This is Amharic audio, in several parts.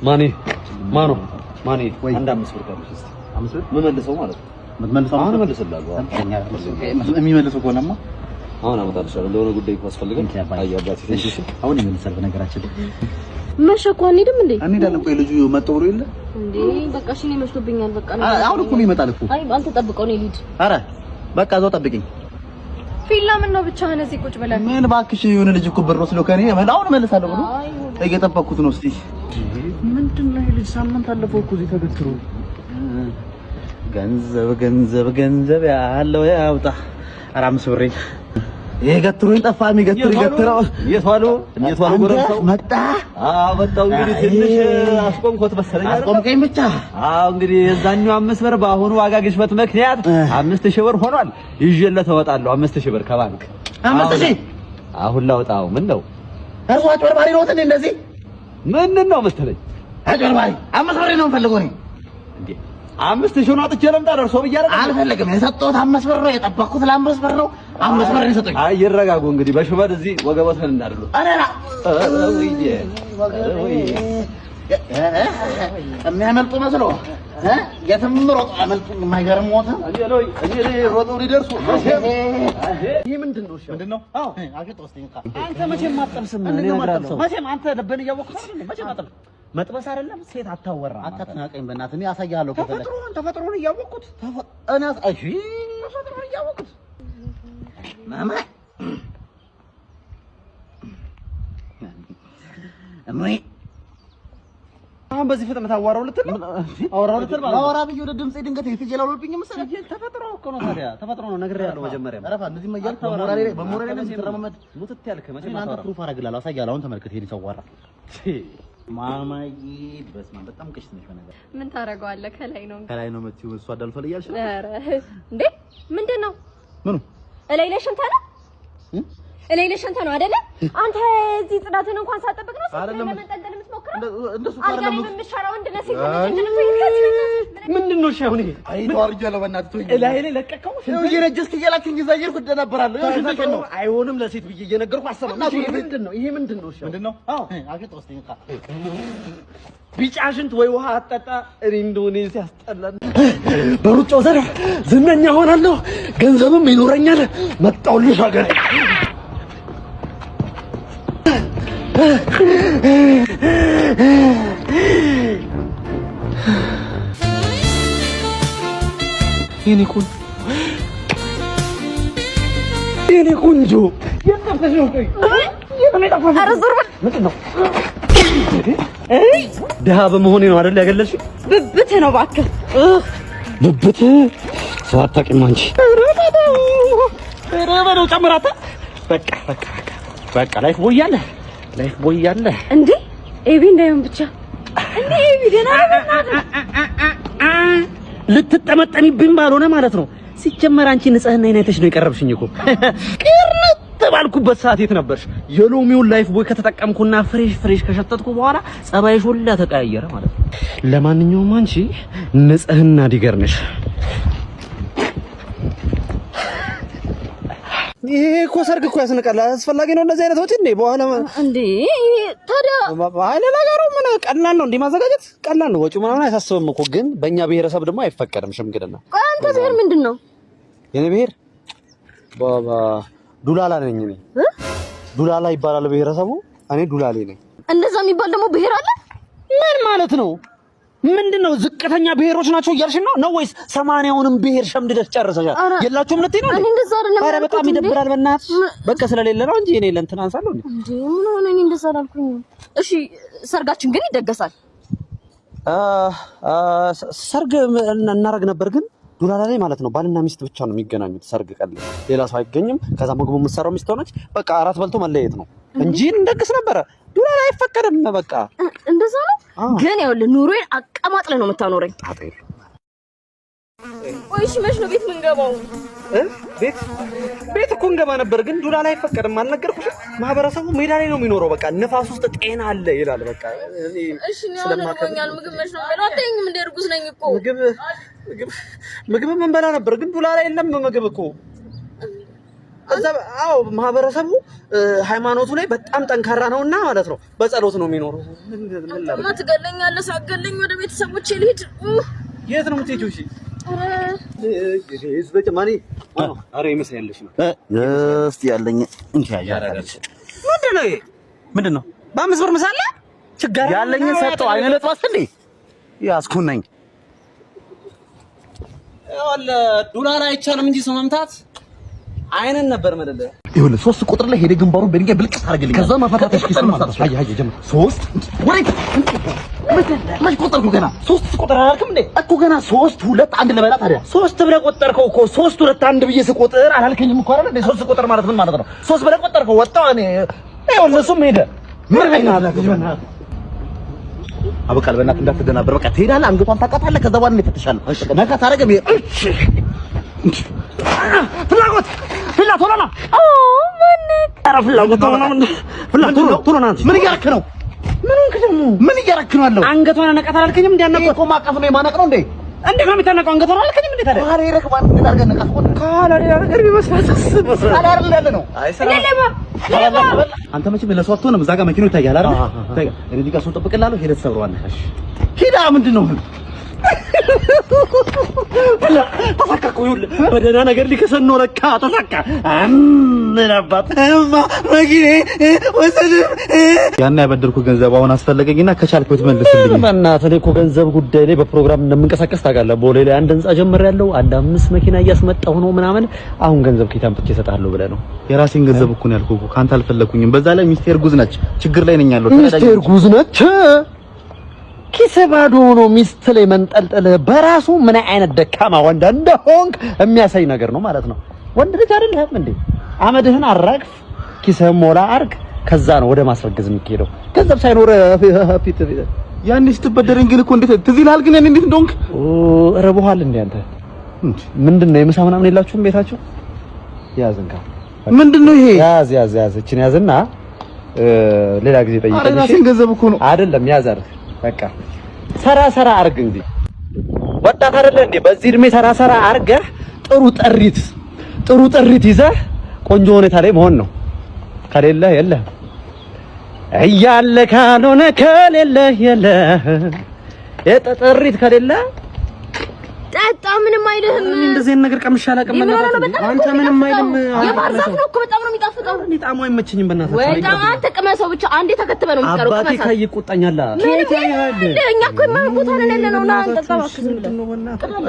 ማኒ አንድ 5 ብር ካለሽ እስቲ 5 ብር መመለሰው ማለት ነው። መመለሰው አሁን መልስላለሁ። የሚመልሰው ከሆነማ አሁን አመጣልሻለሁ። ለሆነ ጉዳይ ካስፈልገን አያባቲ ትንሽ አሁን ይመልሳል። በነገራችን መሸኮ አንሄድም እንዴ? አንሄዳለን። ቆይ ልጁ መጣው ብሎ የለ እንዴ? በቃ እሺ ነው መሽቶብኛል። በቃ አሁን እኮ ይመጣል እኮ። አይ አንተ ጠብቀው ነው ልሂድ። ኧረ በቃ እዛው ጠብቀኝ። ፊላ ምን ነው ብቻህን እዚህ ቁጭ ብለህ? ምን እባክሽ የሆነ ልጅ እኮ ብር ወስዶ ከኔ አሁን እመልሳለሁ ብሎ እየጠበቅኩት ነው። እስቲ ምንድነው ይሄ ልጅ ሳምንት አለፈው እኮ እዚህ ተገትሮ ገንዘብ ያለው ያውጣ። ኧረ 5 ብር ይሄ ገትሮኝ ጠፋ። የሚገትረው የቷሉ ጎረምሳው መጣ። መጣው እንግዲህ ትንሽ አስቆምኩት መሰለኝ። አስቆምከኝ ብቻ። እንግዲህ የዛኛው 5 ብር በአሁኑ ዋጋ ግሽበት ምክንያት 5000 ብር ሆኗል። ይዤለት እወጣለሁ 5000 ብር ከባንክ 5000 አሁን ላውጣው። ምን ነው እርሷ አጭበርባሪ ነው እንደዚህ ምንድን ነው መሰለኝ? አጭበርባሪ 5 ብር ነው የምፈልገው እኔ እንዴ 5000 ነው አጥቼ ለምጣ ደርሶ ብያለሁ። አልፈልግም። የሰጠሁት 5 ብር ነው። የጠበቅኩት ለ5 ብር ነው። 5 ብር ነው ሰጠኝ። አይ ይረጋጉ እንግዲህ በሽመድ እዚህ ወገቦትን እንዳደሉ አረራ የሚያመልጡ መስሎ የትም ሮጥ አመልጡኝ። የማይገርም ሞተ እኔ ሮጠው ሊደርሱ ይሄ ምንድን ነው? ምንድን ነው? አዎ አሽቶ ወስደኝ። አንተ መቼም አትጠብስም። መቼም አንተ ለበን እያወቅህ አይደል? መቼም አትጠብስ መጥበስ አይደለም። ሴት አታወራ። አታትናቀኝ በእናትህ። እኔ አሳያለሁ። ተፈጥሮን እያወቅሁት ተፈጥሮን እያወቅሁት ማማ እማዬ አሁን በዚህ ፍጥነት አዋራው ልትል አዋራ ብዬ ወደ ድምጼ ድንገት የተጀላሉብኝ መሰለኝ። ተፈጥሮ እኮ ነው። ታዲያ ተፈጥሮ ነው። ነግሬሃለሁ መጀመሪያ አረፋ እንደዚህ መያል በሞራሌ ላይ ተረማመድ ሙትት ያልከ መቼም አንተ ፕሩፍ አደርግልሃለሁ። አሳያለሁ። አሁን ተመልከት። ይሄን ሰዋራ ማማዬ በስመ አብ በጣም ቅሽት ነሽ። በነገር ምን ታረጋዋለህ? ከላይ ነው መጥተው እሱ አዳልፈል እያልሽ ነው። ኧረ እንዴ ምንድን ነው ምኑ እላይ ላይ ሸንታ ነው እላይ ላይ ሸንታ ነው አይደለ? አንተ እዚህ ጽዳትን እንኳን ሳጠብቅ ነው ለመንጠልጠል የምትሞክረው። እንደሱ ካለ ምንሻራው እንደነስ ምንድን ነው ሻሁን? ይሄ አይቶ አርጃለሁ። በእናትህ ተወኝ። እላይ ላይ ለቀቀው እየነጀስክ እያላችሁኝ ይዛየርኩ እንደነበራለሁ። ይሄ ነው አይሆንም። ለሴት ብዬ እየነገርኩ አሰማና ይሄ ምንድን ነው? ይሄ ምንድን ነው? ምንድን ነው? አዎ አገጥ ወስደኝ ካ ቢጫ ሽንት ወይ ውሃ አጠጣ። ኢንዶኔሲያ ያስጠላል። በሩጫው ዘርፍ ዝነኛ ሆናለሁ፣ ገንዘብም ይኖረኛል። መጣሁልሽ ሀገሬ። የኔ ቆንጆ የጠፋሽ ነው። ኧረ ዞር በል። ምንድን ነው? ደሃ በመሆኔ ነው አይደል ያገለልሽኝ? ብብትህ ነው እባክህ። ብብትህ ሰው አታውቂም አንቺ። ኧረ በለው ጨምራታ። በቃ ላይፍ ቦይ ያለ እንዴ ኤቢ እንዳይሆን ብቻ እንዴ ኤቢ ደህና ልትጠመጠሚብኝ ባልሆነ ማለት ነው። ሲጀመር አንቺ ንጽህናዬን አይተሽ ነው የቀረብሽኝ እኮ። ቅርነት ባልኩበት ሰዓት የት ነበርሽ? የሎሚውን ላይፍ ቦይ ከተጠቀምኩና ፍሬሽ ከሸተትኩ በኋላ ጸባይሽ ሁላ ተቀያየረ ማለት ነው። ለማንኛውም አንቺ ንጽህና ዲገርነሽ። ይሄ እኮ ሰርግ እኮ ያስነቃል። አስፈላጊ ነው እንደዚህ አይነት ወጪ እንዴ? በኋላ እንዴ ታዲያ አይለ ነገሩ ምን ቀላል ነው እንዴ? ማዘጋጀት ቀላል ነው። ወጪው ምናምን አያሳስብም እኮ። ግን በእኛ ብሔረሰብ ደግሞ አይፈቀድም ሽምግልና። አንተ ብሔር ምንድን ነው? የኔ ብሔር ባባ ዱላላ ነኝ እኔ። ዱላላ ይባላል ብሔረሰቡ። እኔ ዱላሌ ነኝ። እንደዛ የሚባል ደግሞ ብሔር አለ? ምን ማለት ነው? ምንድነው? ዝቅተኛ ብሔሮች ናቸው እያልሽ ነው ወይስ 80ውንም ብሔር ሸምድደሽ ጨርሰሻል? የላችሁም ልትይ ነው? እኔ እንደዛ አይደለም። ኧረ በጣም ይደብራል። በእናትሽ በቃ ስለሌለ ነው እንጂ እኔ ለእንትን አንሳለሁ እንዴ? ምን ሆነ? እኔ እንደዛ አላልኩኝ። እሺ ሰርጋችን ግን ይደገሳል። ሰርግ እናረግ ነበር ግን ዱላላ ላይ ማለት ነው ባልና ሚስት ብቻ ነው የሚገናኙት። ሰርግ ቀን ሌላ ሰው አይገኝም። ከዛ ምግቡ የምትሰራው ሚስት ሆነች። በቃ አራት በልቶ መለየት ነው እንጂ እንደግስ ነበረ። ዱላላ አይፈቀድም። በቃ እንደዛ ነው። ግን ይኸውልህ ኑሮዬን አቀማጥለህ ነው የምታኖረኝ። ወይስ መች ነው ቤት የምንገባው? ቤት እኮ እንገባ ነበር ግን ዱላላ አይፈቀድም። አልነገርኩሽም? ማህበረሰቡ ሜዳ ላይ ነው የሚኖረው። በቃ ንፋስ ውስጥ ጤና አለ ይላል። በቃ እሺ ነው ስለማከኛል። ምግብ መች ነው የምንበላው? አትይኝም እንደ እርጉዝ ነኝ እኮ። ምግብ ምን በላ ነበር ግን ዱላላ የለም። ምግብ እኮ አዎ ማህበረሰቡ ሃይማኖቱ ላይ በጣም ጠንካራ ነውና ማለት ነው። በጸሎት ነው የሚኖረው። ምን ትገለኛለህ? ሳገለኝ ወደ ቤተሰቦቼ ልሂድ። የት ነው የምትሄጂው? እሺ ኧረ ይመስያለሽ ነው እስቲ ያለኝ እንካያያለሽ። ምንድን ነው? በ5 ብር ምሳለ ችግር ያለኝ ሰጠው አይነ ለጥዋስ እንዴ ያስኩነኝ ዶላር አይቻልም እንጂ ሰው መምታት አይነን ነበር መደለ። ይኸውልህ 3 ቁጥር ላይ ሄደህ ግንባሩን በድንጋይ ብልቅስ አድርግልኝ። ከዛ ማፈታተሽ ኪስ አይ ጀምር 3 ወሬት ምን ቆጠርኩ ገና 3 ቁጥር አላልክም እንዴ እኮ ገና 3 2 1 ለበላ ታዲያ 3 ብለህ ቆጠርከው እኮ 3 2 1 ብዬ ስቆጥር አላልከኝም እኮ አይደል እንዴ 3 ቁጥር ማለት ምን ማለት ነው 3 ብለህ ቆጠርከው ወጣው እኔ ይኸውልህ እሱም ሄደ ምን አይና አበቃል በእናትህ እንዳትደናበር በቃ ትሄዳለህ አንገቷን ታቃታለህ ከዛ በኋላ እንፈትሻለን ነካ ታረገም ፍላጎት ቶሎና ፍላጎት ቶሎና ምን እያረክ ነው ምን እያረክ ነው አለው አንገቷን ነቃት አላልከኝም እንዴ አናቆ እኮ ማቀፍ ነው የማነቅ ነው እንዴ እንዴት ነው የሚታነቀው አንገቷን አላልከኝም እንዴ ታዲያ አሬ ረክባን ምን አድርገን ነቃት ሆነ ካላ ሌላ ነገር ቢመስላስ ካላ አይደል ያለ ነው አንተ መቼም ለሰው አትሆንም እዛ ጋር መኪናው ይታያል አይደል ታዲያ እዚህ ጋር ሰው ጠብቅላለሁ ሄደህ ተሰብረዋለህ እሺ ሂዳ ምንድነው ተሳካኩ ይኸውልህ በደህና ነገር ሊከሰን ነው ለካ ተሳካ ምን አባት መኪኔ ወሰድ ያን ያበደርኩ ገንዘብ አሁን አስፈለገኝና ከቻልክ ብትመልስልኝ በእናትህ እኔ እኮ ገንዘብ ጉዳይ ላይ በፕሮግራም እንደምንቀሳቀስ ታውቃለህ ቦሌ ላይ አንድ ህንጻ ጀምሬያለሁ አንድ 5 መኪና እያስመጣሁ ነው ምናምን አሁን ገንዘብ ከየት አምጥቼ እሰጥሃለሁ ብለህ ነው የራሴን ገንዘብ እኮ ነው ያልኩህ ካንተ አልፈለኩኝም በዛ ላይ ሚስቴር ጉዝ ነች ችግር ላይ ነኝ ያለው ሚስቴር ጉዝ ነች ኪስ ባዶ ሆኖ ሚስት ላይ መንጠልጠል በራሱ ምን አይነት ደካማ ወንድ እንደሆንክ የሚያሳይ ነገር ነው ማለት ነው። ወንድ ልጅ አይደለህም እንዴ? አመድህን አራግፍ፣ ኪስህን ሞላ አርግ፣ ከዛ ነው ወደ ማስረገዝ የሚሄደው። ገንዘብ ሳይኖር ፊት ያኔ ስትበደረኝ ግን እኮ እንዴት ትዝ ይልሃል? ግን ያኔ እንዴት እንደሆንክ ረቦሃል እንዴ አንተ? ምንድነው የምሳ ምናምን የላችሁም ቤታችሁ? ያዝንካ ምንድነው ይሄ? ያዝ እቺን ያዝና ሌላ ጊዜ ጠይቀኝ። እሺ ራስን ገንዘብ እኮ ነው አይደለም ያዝ አርግ በቃ ሰራ አርግ እንዴ ወጣት አይደለ እንዴ በዚህ እድሜ ሰራ አርገህ ጥሩ ጥሪት ይዘህ ቆንጆ ሁኔታ ላይ መሆን ነው ከሌለ የለህ እያለ ካልሆነ ከሌለ የለህ የጥሪት ከሌለ ጠጣ ምንም አይልህም እንደዚህ ነገር ቀምሻላ አንተ ምንም አይልም የባርዛፍ ነው እኮ በጣም ነው የሚጣፍጠው እኔ ጣሙ አይመችኝም በእናትህ ወጣ አንተ ቅመሰው ብቻ አንዴ ተከትበ ነው የሚቀረው አባቴ ካይ ይቆጣኛል ከየት ያያል እኛ እኮ ማን ቦታ ነን ያለነው እና አንተ ተባክስ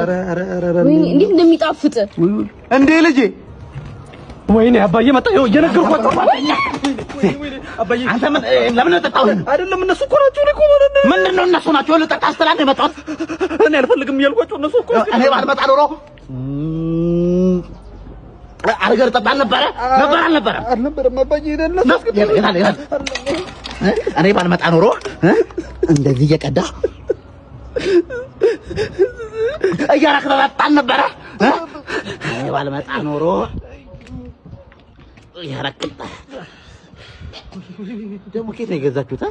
ኧረ እንዴት እንደሚጣፍጥ እንዴ ልጄ ወይኔ አባዬ መጣ ይኸው እየነገርኳቸው አባዬ አንተ ምን ለምን ተጣጣው አይደለም እነሱ እኮ ናቸው እኮ ምንድነው እነሱ ናቸው ለጠጣ አስተላልፈ የመጣሁት እኔ አልፈልግም እያልኳቸው እነሱ እኮ እኔ ባልመጣ ኖሮ አርገር ጠጣ አልነበረም አባዬ እነሱ እኔ ባልመጣ ኖሮ እንደዚህ እየቀዳ እያራክ ጠጣ አልነበረ እኔ ባልመጣ ኖሮ ያረክልታ ደግሞ ከየት ነው የገዛችሁት?